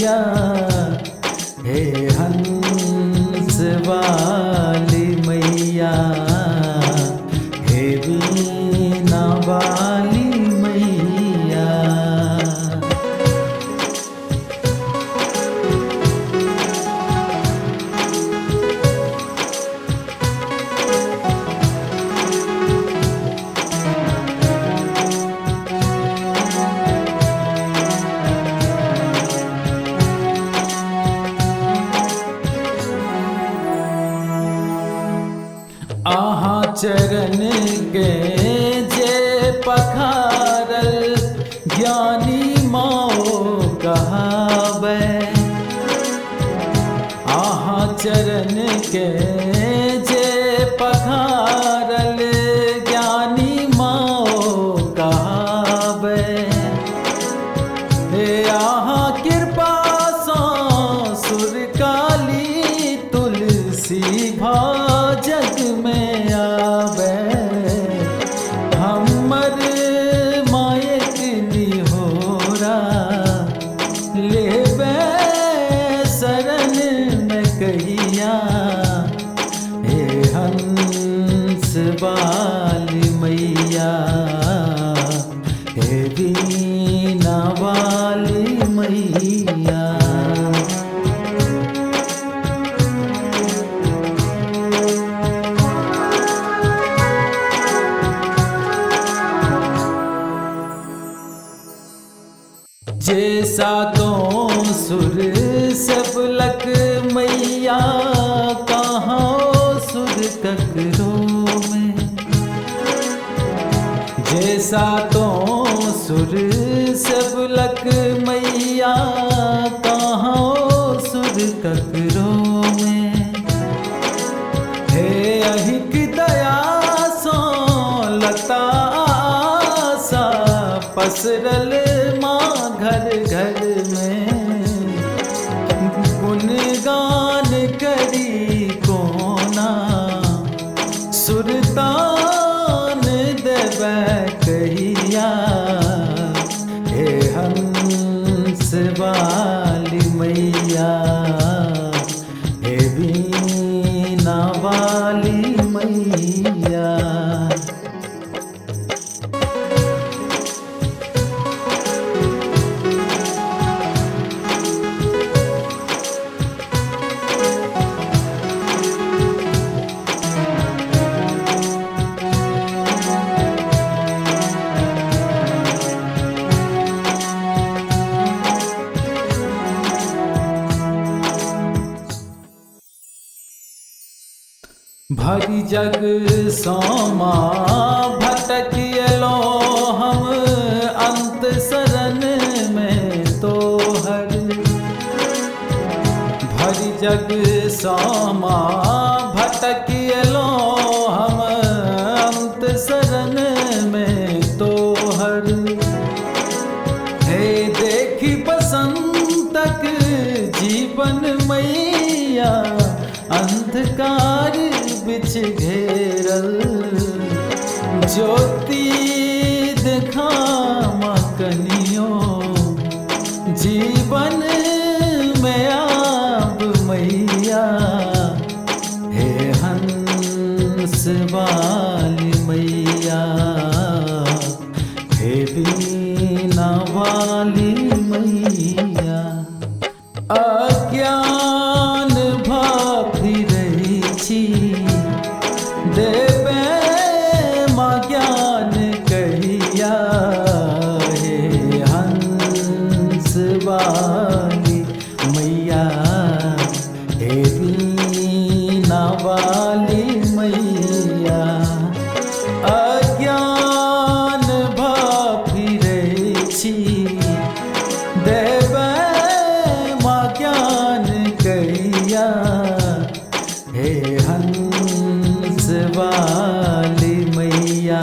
मैया, हे हंस वाली मैया, हे वीणा वाली मैया। आहा चरण के जे पखारल, ज्ञानी माओ कहावे। आहा चरण के जे पखारल, ज्ञानी माओ कहावे। हे आहा कृपा सा सुर काली, तुलसी भा जग में आवे। हमर मायक निहोरा, लेवे शरण में कहिया। हे हंस वाली मैया, हे वीणा वाली मैया। जैसा तो सुर सब लक मैया, कहाँ सुर ककरो में। जैसा तो सुर सब लक मैया, कहाँ सुर ककरो में। हे अहिक दया सो लता सा, पसरल माँ घर घर में। गुणगान करी कोना, सुरतान देवे कहिया। हे हंस वाली मैया, हे वीणा वाली मैया। भरी जग सोमा भटकियलो हम, अंत शरण में तोहर। भरी जग सोमा भटकियलो हम, अंत शरण में तोहर। हे देखी बसंतक जीवन मैया, अंधकार बिछ घेरल। ज्योति देखा कनियो, जीवन में आब मैया। हे हंस वाली मैया, हे वीणा वाली मैया। अज्ञान भाभी रही छी, देवे माँ ज्ञान कहिया। हे हंस वाली मैया, हे वीणा वाली मैया। अज्ञान भाभी रही छी, देवे माँ ज्ञान कहिया। हे हंस वाली मैया।